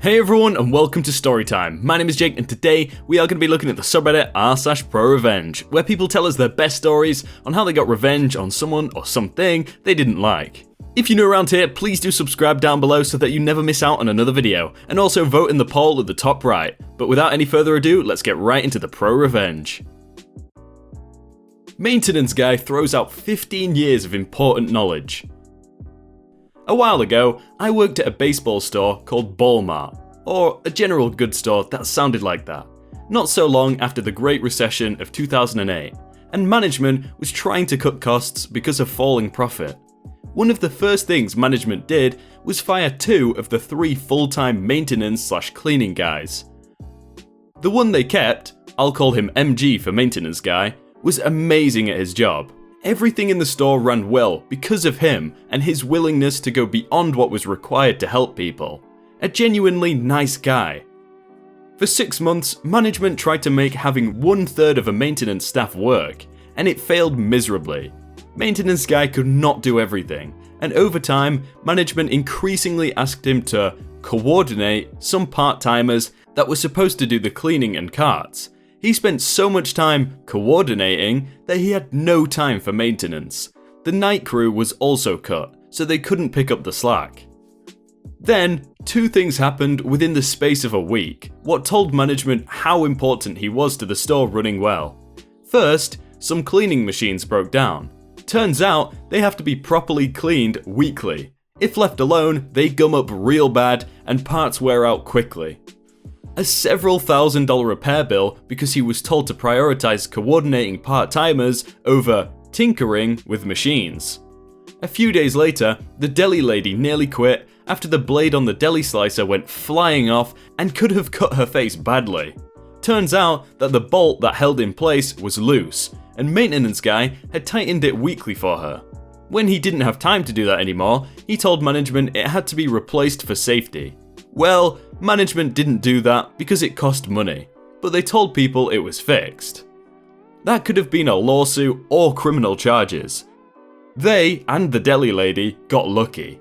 Hey everyone and welcome to Storytime. My name is Jake and today we are going to be looking at the subreddit r/prorevenge, where people tell us their best stories on how they got revenge on someone or something they didn't like. If you're new around here, please do subscribe down below so that you never miss out on another video, and also vote in the poll at the top right. But without any further ado, let's get right into the pro-revenge. Maintenance guy throws out 15 years of important knowledge. A while ago, I worked at a baseball store called Ball Mart, or a general goods store that sounded like that, not so long after the Great Recession of 2008, and management was trying to cut costs because of falling profit. One of the first things management did was fire 2 of the 3 full-time maintenance/cleaning guys. The one they kept, I'll call him MG for maintenance guy, was amazing at his job. Everything in the store ran well because of him and his willingness to go beyond what was required to help people. A genuinely nice guy. For 6 months, management tried to make having 1/3 of a maintenance staff work, and it failed miserably. Maintenance guy could not do everything, and over time, management increasingly asked him to coordinate some part-timers that were supposed to do the cleaning and carts. He spent so much time coordinating that he had no time for maintenance. The night crew was also cut, so they couldn't pick up the slack. Then, 2 things happened within the space of a week, what told management how important he was to the store running well. First, some cleaning machines broke down. Turns out, they have to be properly cleaned weekly. If left alone, they gum up real bad and parts wear out quickly. A several $1,000 repair bill because he was told to prioritize coordinating part-timers over tinkering with machines. A few days later, the deli lady nearly quit after the blade on the deli slicer went flying off and could have cut her face badly. Turns out that the bolt that held in place was loose, and maintenance guy had tightened it weekly for her. When he didn't have time to do that anymore, he told management it had to be replaced for safety. Well, management didn't do that because it cost money, but they told people it was fixed. That could have been a lawsuit or criminal charges. They and the deli lady got lucky.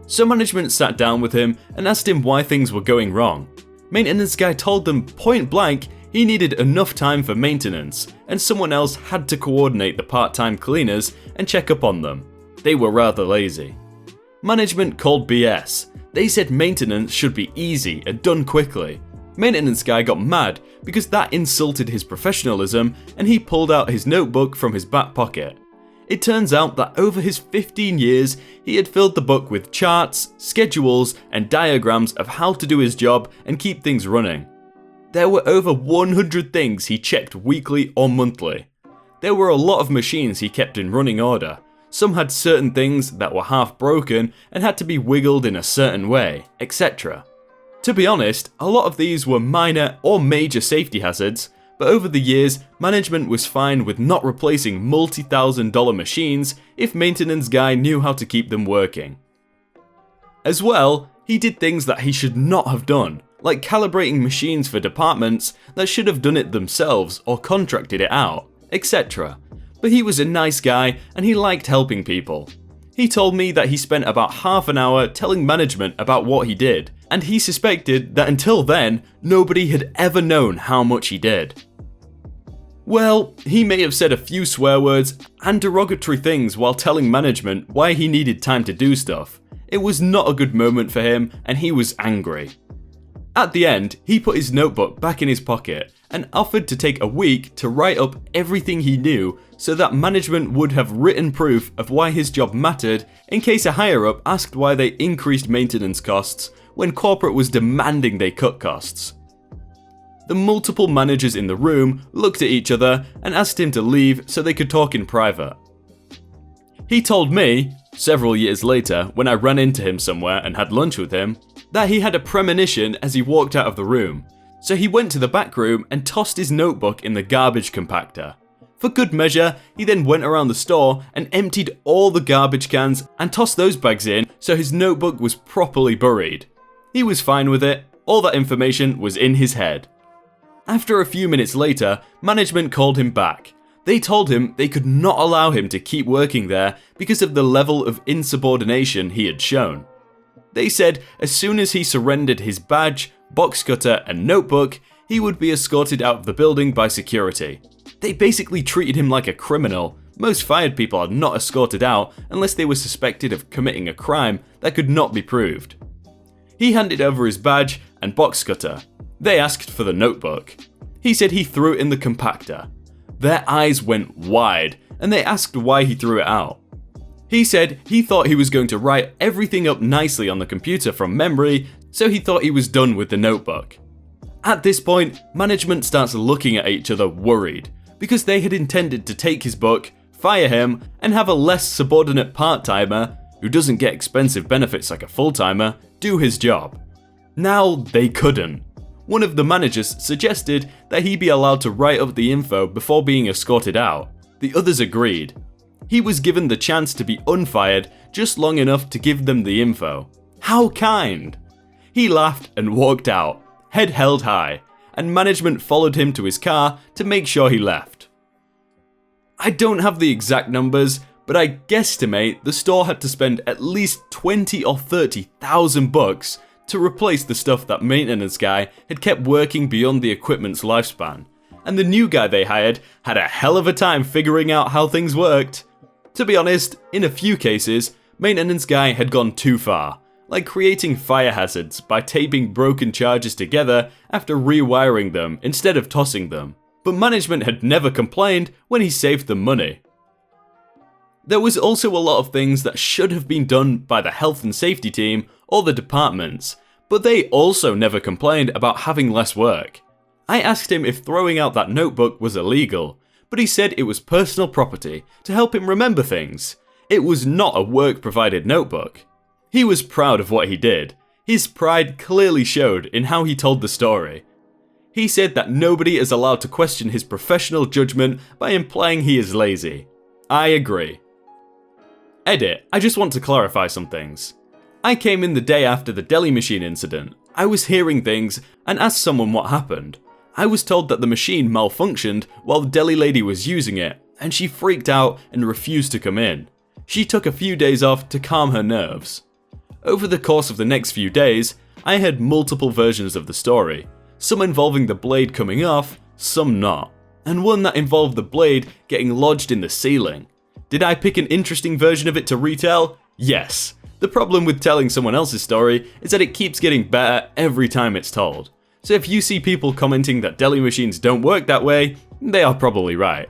So management sat down with him and asked him why things were going wrong. Maintenance guy told them point blank he needed enough time for maintenance, and someone else had to coordinate the part-time cleaners and check up on them. They were rather lazy. Management called BS. They said maintenance should be easy and done quickly. Maintenance guy got mad because that insulted his professionalism, and he pulled out his notebook from his back pocket. It turns out that over his 15 years, he had filled the book with charts, schedules, and diagrams of how to do his job and keep things running. There were over 100 things he checked weekly or monthly. There were a lot of machines he kept in running order. Some had certain things that were half broken and had to be wiggled in a certain way, etc. To be honest, a lot of these were minor or major safety hazards, but over the years, management was fine with not replacing multi-$1,000 machines if maintenance guy knew how to keep them working. As well, he did things that he should not have done, like calibrating machines for departments that should have done it themselves or contracted it out, etc. But he was a nice guy and he liked helping people. He told me that he spent about half an hour telling management about what he did, and he suspected that until then, nobody had ever known how much he did. Well, he may have said a few swear words and derogatory things while telling management why he needed time to do stuff. It was not a good moment for him and he was angry. At the end, he put his notebook back in his pocket and offered to take a week to write up everything he knew so that management would have written proof of why his job mattered in case a higher-up asked why they increased maintenance costs when corporate was demanding they cut costs. The multiple managers in the room looked at each other and asked him to leave so they could talk in private. He told me, several years later when I ran into him somewhere and had lunch with him, that he had a premonition as he walked out of the room. So he went to the back room and tossed his notebook in the garbage compactor. For good measure, he then went around the store and emptied all the garbage cans and tossed those bags in so his notebook was properly buried. He was fine with it, all that information was in his head. After a few minutes later, management called him back. They told him they could not allow him to keep working there because of the level of insubordination he had shown. They said as soon as he surrendered his badge, box cutter, and notebook, he would be escorted out of the building by security. They basically treated him like a criminal. Most fired people are not escorted out unless they were suspected of committing a crime that could not be proved. He handed over his badge and box cutter. They asked for the notebook. He said he threw it in the compactor. Their eyes went wide and they asked why he threw it out. He said he thought he was going to write everything up nicely on the computer from memory, so he thought he was done with the notebook. At this point, management starts looking at each other worried, because they had intended to take his book, fire him, and have a less subordinate part-timer, who doesn't get expensive benefits like a full-timer, do his job. Now they couldn't. One of the managers suggested that he be allowed to write up the info before being escorted out. The others agreed. He was given the chance to be unfired just long enough to give them the info. How kind! He laughed and walked out, head held high, and management followed him to his car to make sure he left. I don't have the exact numbers, but I guesstimate the store had to spend at least 20 or 30,000 bucks to replace the stuff that maintenance guy had kept working beyond the equipment's lifespan, and the new guy they hired had a hell of a time figuring out how things worked. To be honest, in a few cases, maintenance guy had gone too far, like creating fire hazards by taping broken charges together after rewiring them instead of tossing them, but management had never complained when he saved them money. There was also a lot of things that should have been done by the health and safety team or the departments, but they also never complained about having less work. I asked him if throwing out that notebook was illegal, but he said it was personal property to help him remember things. It was not a work-provided notebook. He was proud of what he did. His pride clearly showed in how he told the story. He said that nobody is allowed to question his professional judgment by implying he is lazy. I agree. Edit, I just want to clarify some things. I came in the day after the deli machine incident. I was hearing things and asked someone what happened. I was told that the machine malfunctioned while the deli lady was using it, and she freaked out and refused to come in. She took a few days off to calm her nerves. Over the course of the next few days, I heard multiple versions of the story, some involving the blade coming off, some not, and one that involved the blade getting lodged in the ceiling. Did I pick an interesting version of it to retell? Yes. The problem with telling someone else's story is that it keeps getting better every time it's told. So if you see people commenting that deli machines don't work that way, they are probably right.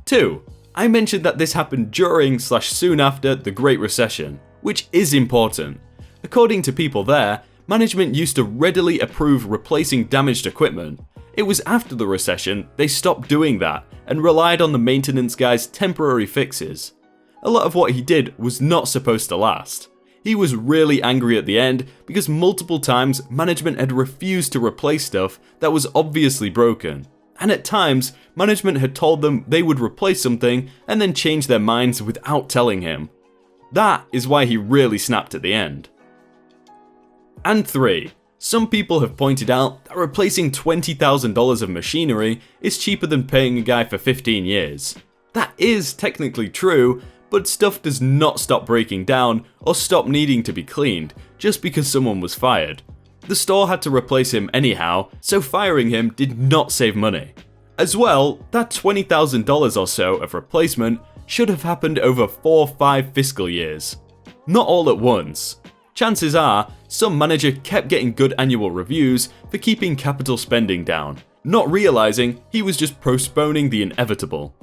2. I mentioned that this happened during/soon after the Great Recession, which is important. According to people there, management used to readily approve replacing damaged equipment. It was after the recession they stopped doing that and relied on the maintenance guy's temporary fixes. A lot of what he did was not supposed to last. He was really angry at the end because multiple times management had refused to replace stuff that was obviously broken. And at times, management had told them they would replace something and then change their minds without telling him. That is why he really snapped at the end. And 3. Some people have pointed out that replacing $20,000 of machinery is cheaper than paying a guy for 15 years. That is technically true, but stuff does not stop breaking down or stop needing to be cleaned just because someone was fired. The store had to replace him anyhow, so firing him did not save money. As well, that $20,000 or so of replacement should have happened over 4-5 fiscal years. Not all at once. Chances are, some manager kept getting good annual reviews for keeping capital spending down, not realizing he was just postponing the inevitable.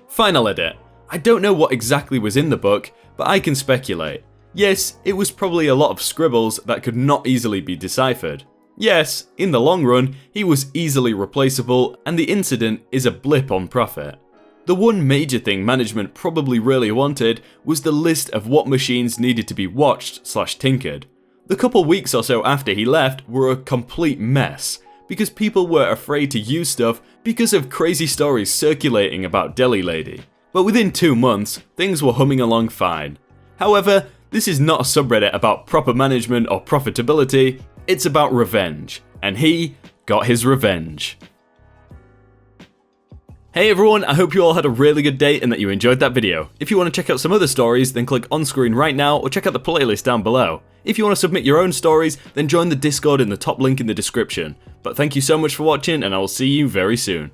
Final edit. I don't know what exactly was in the book, but I can speculate. Yes, it was probably a lot of scribbles that could not easily be deciphered. Yes, in the long run, he was easily replaceable and the incident is a blip on profit. The one major thing management probably really wanted was the list of what machines needed to be watched/tinkered. The couple weeks or so after he left were a complete mess, because people were afraid to use stuff because of crazy stories circulating about Deli Lady. But within 2 months, things were humming along fine. However, this is not a subreddit about proper management or profitability, it's about revenge, and he got his revenge. Hey everyone, I hope you all had a really good day and that you enjoyed that video. If you want to check out some other stories, then click on screen right now or check out the playlist down below. If you want to submit your own stories, then join the Discord in the top link in the description. But thank you so much for watching, and I will see you very soon.